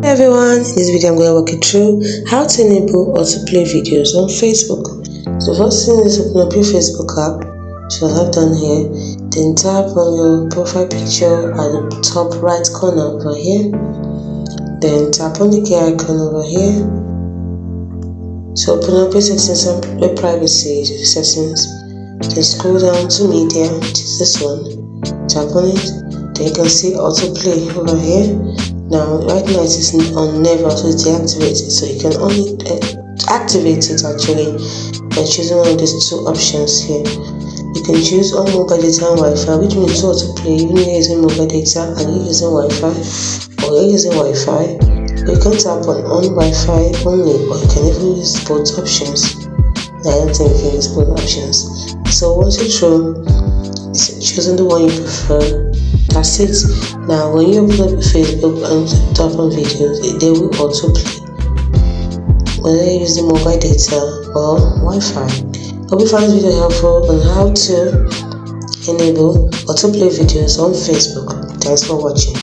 Hey everyone, in this video I'm going to walk you through how to enable autoplay videos on Facebook. So first thing is open up your Facebook app, which I have done here. Then tap on your profile picture at the top right corner over here. Then tap on the gear icon over here. So open up your settings and your privacy settings. Then scroll down to media, which is this one. Tap on it. Then you can see autoplay over here. Now right now it is on never, so it's deactivated, so you can only activate it actually by choosing one of these two options here. You can choose on mobile data and Wi-Fi, which means autoplay even if you're using mobile data and you're using Wi-Fi, or you're using Wi-Fi. You can tap on Wi-Fi only, or you can even use both options. I don't think you can use both options. So once you're through, choosing the one you prefer, that's it. Now when you open up your Facebook and tap on videos, they will autoplay, whether you're using mobile data or Wi-Fi. Hope you found this video helpful on how to enable autoplay videos on Facebook. Thanks for watching.